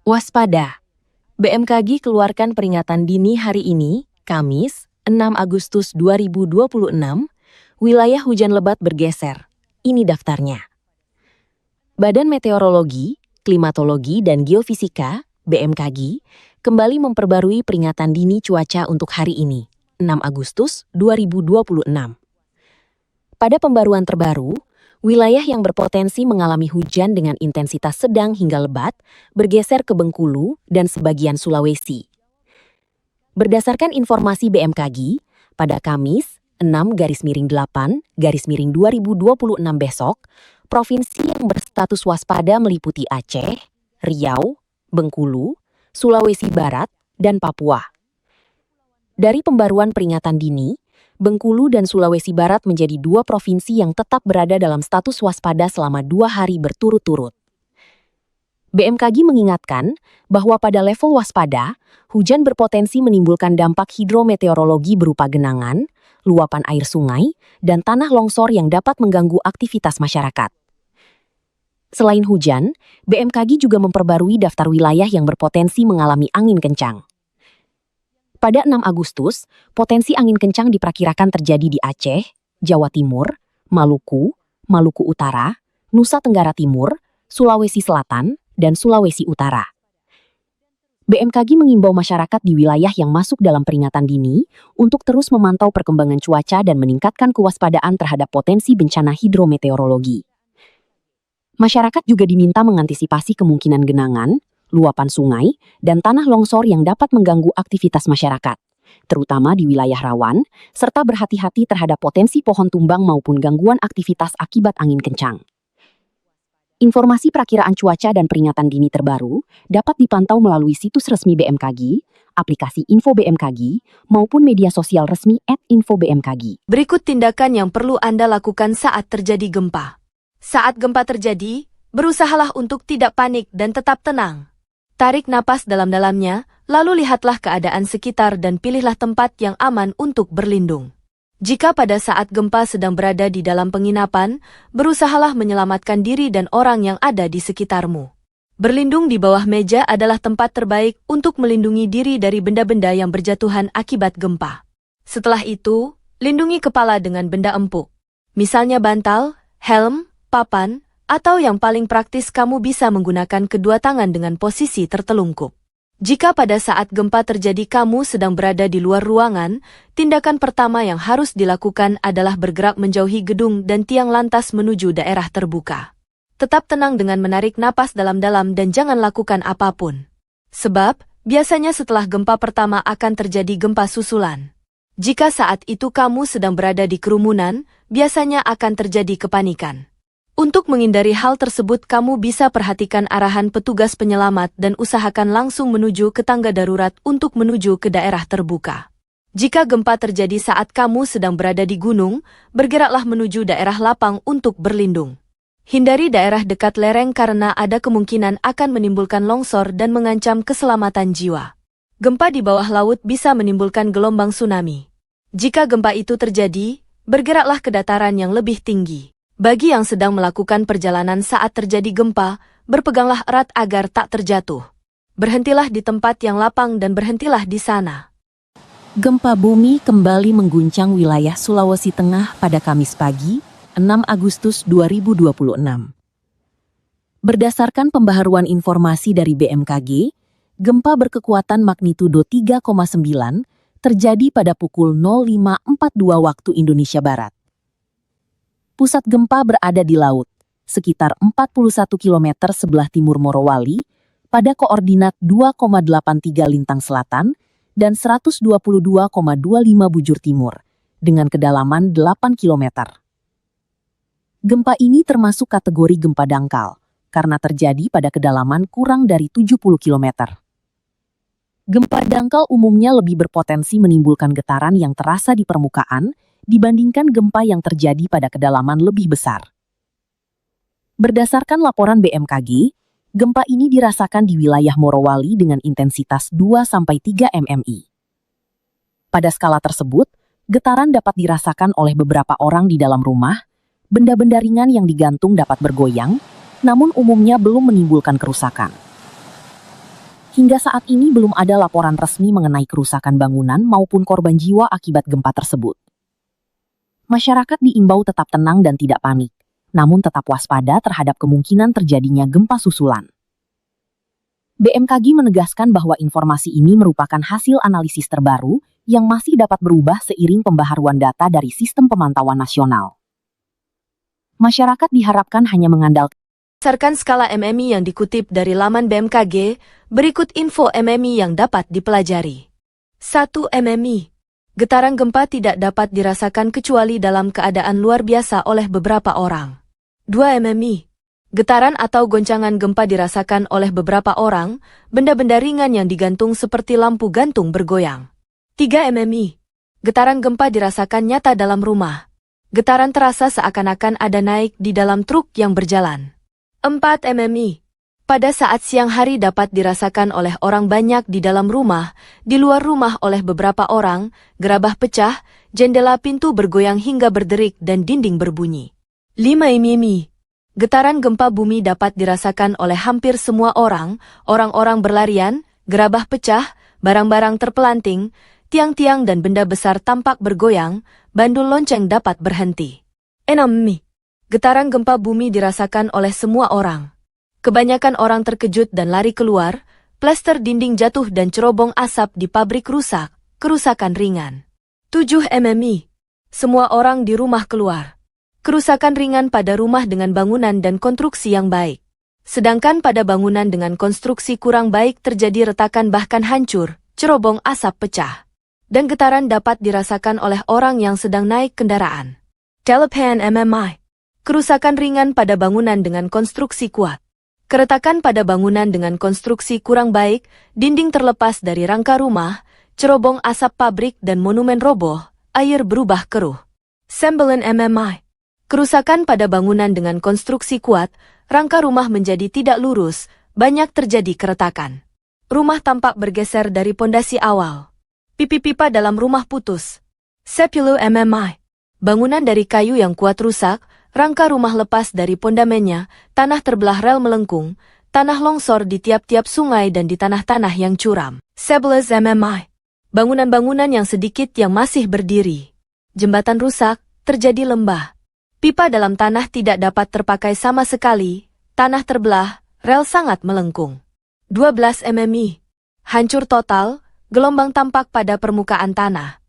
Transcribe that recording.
Waspada! BMKG keluarkan peringatan dini hari ini, Kamis, 6 Agustus 2026, wilayah hujan lebat bergeser. Ini daftarnya. Badan Meteorologi, Klimatologi, dan Geofisika, BMKG, kembali memperbarui peringatan dini cuaca untuk hari ini, 6 Agustus 2026. Pada pembaruan terbaru, wilayah yang berpotensi mengalami hujan dengan intensitas sedang hingga lebat bergeser ke Bengkulu dan sebagian Sulawesi. Berdasarkan informasi BMKG, pada Kamis 6-8-2026 besok, provinsi yang berstatus waspada meliputi Aceh, Riau, Bengkulu, Sulawesi Barat, dan Papua. Dari pembaruan peringatan dini, Bengkulu dan Sulawesi Barat menjadi dua provinsi yang tetap berada dalam status waspada selama 2 hari berturut-turut. BMKG mengingatkan bahwa pada level waspada, hujan berpotensi menimbulkan dampak hidrometeorologi berupa genangan, luapan air sungai, dan tanah longsor yang dapat mengganggu aktivitas masyarakat. Selain hujan, BMKG juga memperbarui daftar wilayah yang berpotensi mengalami angin kencang. Pada 6 Agustus, potensi angin kencang diperkirakan terjadi di Aceh, Jawa Timur, Maluku, Maluku Utara, Nusa Tenggara Timur, Sulawesi Selatan, dan Sulawesi Utara. BMKG mengimbau masyarakat di wilayah yang masuk dalam peringatan dini untuk terus memantau perkembangan cuaca dan meningkatkan kewaspadaan terhadap potensi bencana hidrometeorologi. Masyarakat juga diminta mengantisipasi kemungkinan genangan, luapan sungai, dan tanah longsor yang dapat mengganggu aktivitas masyarakat, terutama di wilayah rawan, serta berhati-hati terhadap potensi pohon tumbang maupun gangguan aktivitas akibat angin kencang. Informasi perakiraan cuaca dan peringatan dini terbaru dapat dipantau melalui situs resmi BMKG, aplikasi Info BMKG, maupun media sosial resmi @infobmkg. Berikut tindakan yang perlu Anda lakukan saat terjadi gempa. Saat gempa terjadi, berusahalah untuk tidak panik dan tetap tenang. Tarik napas dalam-dalamnya, lalu lihatlah keadaan sekitar dan pilihlah tempat yang aman untuk berlindung. Jika pada saat gempa sedang berada di dalam penginapan, berusahalah menyelamatkan diri dan orang yang ada di sekitarmu. Berlindung di bawah meja adalah tempat terbaik untuk melindungi diri dari benda-benda yang berjatuhan akibat gempa. Setelah itu, lindungi kepala dengan benda empuk. Misalnya bantal, helm, papan, atau yang paling praktis kamu bisa menggunakan kedua tangan dengan posisi tertelungkup. Jika pada saat gempa terjadi kamu sedang berada di luar ruangan, tindakan pertama yang harus dilakukan adalah bergerak menjauhi gedung dan tiang lantas menuju daerah terbuka. Tetap tenang dengan menarik napas dalam-dalam dan jangan lakukan apapun. Sebab, biasanya setelah gempa pertama akan terjadi gempa susulan. Jika saat itu kamu sedang berada di kerumunan, biasanya akan terjadi kepanikan. Untuk menghindari hal tersebut kamu bisa perhatikan arahan petugas penyelamat dan usahakan langsung menuju ke tangga darurat untuk menuju ke daerah terbuka. Jika gempa terjadi saat kamu sedang berada di gunung, bergeraklah menuju daerah lapang untuk berlindung. Hindari daerah dekat lereng karena ada kemungkinan akan menimbulkan longsor dan mengancam keselamatan jiwa. Gempa di bawah laut bisa menimbulkan gelombang tsunami. Jika gempa itu terjadi, bergeraklah ke dataran yang lebih tinggi. Bagi yang sedang melakukan perjalanan saat terjadi gempa, berpeganglah erat agar tak terjatuh. Berhentilah di tempat yang lapang dan berhentilah di sana. Gempa bumi kembali mengguncang wilayah Sulawesi Tengah pada Kamis pagi, 6 Agustus 2026. Berdasarkan pembaharuan informasi dari BMKG, gempa berkekuatan magnitudo 3,9 terjadi pada pukul 05.42 waktu Indonesia Barat. Pusat gempa berada di laut, sekitar 41 km sebelah timur Morowali, pada koordinat 2,83 lintang selatan dan 122,25 bujur timur, dengan kedalaman 8 km. Gempa ini termasuk kategori gempa dangkal, karena terjadi pada kedalaman kurang dari 70 km. Gempa dangkal umumnya lebih berpotensi menimbulkan getaran yang terasa di permukaan, dibandingkan gempa yang terjadi pada kedalaman lebih besar. Berdasarkan laporan BMKG, gempa ini dirasakan di wilayah Morowali dengan intensitas 2-3 mmi. Pada skala tersebut, getaran dapat dirasakan oleh beberapa orang di dalam rumah, benda-benda ringan yang digantung dapat bergoyang, namun umumnya belum menimbulkan kerusakan. Hingga saat ini belum ada laporan resmi mengenai kerusakan bangunan maupun korban jiwa akibat gempa tersebut. Masyarakat diimbau tetap tenang dan tidak panik, namun tetap waspada terhadap kemungkinan terjadinya gempa susulan. BMKG menegaskan bahwa informasi ini merupakan hasil analisis terbaru yang masih dapat berubah seiring pembaharuan data dari Sistem Pemantauan Nasional. Masyarakat diharapkan hanya mengandalkan Berdasarkan skala MMI yang dikutip dari laman BMKG, berikut info MMI yang dapat dipelajari. 1 MMI. Getaran gempa tidak dapat dirasakan kecuali dalam keadaan luar biasa oleh beberapa orang. 2 MMI. Getaran atau goncangan gempa dirasakan oleh beberapa orang, benda-benda ringan yang digantung seperti lampu gantung bergoyang. 3 MMI. Getaran gempa dirasakan nyata dalam rumah. Getaran terasa seakan-akan ada naik di dalam truk yang berjalan. 4 MMI. Pada saat siang hari dapat dirasakan oleh orang banyak di dalam rumah, di luar rumah oleh beberapa orang, gerabah pecah, jendela pintu bergoyang hingga berderik dan dinding berbunyi. 5 MMI. Getaran gempa bumi dapat dirasakan oleh hampir semua orang, orang-orang berlarian, gerabah pecah, barang-barang terpelanting, tiang-tiang dan benda besar tampak bergoyang, bandul lonceng dapat berhenti. 6 MMI. Getaran gempa bumi dirasakan oleh semua orang. Kebanyakan orang terkejut dan lari keluar, plester dinding jatuh dan cerobong asap di pabrik rusak, kerusakan ringan. 7 MMI. Semua orang di rumah keluar. Kerusakan ringan pada rumah dengan bangunan dan konstruksi yang baik. Sedangkan pada bangunan dengan konstruksi kurang baik terjadi retakan bahkan hancur, cerobong asap pecah. Dan getaran dapat dirasakan oleh orang yang sedang naik kendaraan. 8 MMI. Kerusakan ringan pada bangunan dengan konstruksi kuat. Keretakan pada bangunan dengan konstruksi kurang baik, dinding terlepas dari rangka rumah, cerobong asap pabrik dan monumen roboh, air berubah keruh. 9 MMI. Kerusakan pada bangunan dengan konstruksi kuat, rangka rumah menjadi tidak lurus, banyak terjadi keretakan. Rumah tampak bergeser dari pondasi awal. Pipi-pipa dalam rumah putus. 10 MMI. Bangunan dari kayu yang kuat rusak, rangka rumah lepas dari pondamennya, tanah terbelah rel melengkung, tanah longsor di tiap-tiap sungai dan di tanah-tanah yang curam. 11 MMI. Bangunan-bangunan yang sedikit yang masih berdiri. Jembatan rusak, terjadi lembah. Pipa dalam tanah tidak dapat terpakai sama sekali, tanah terbelah, rel sangat melengkung. 12 MMI. Hancur total, gelombang tampak pada permukaan tanah.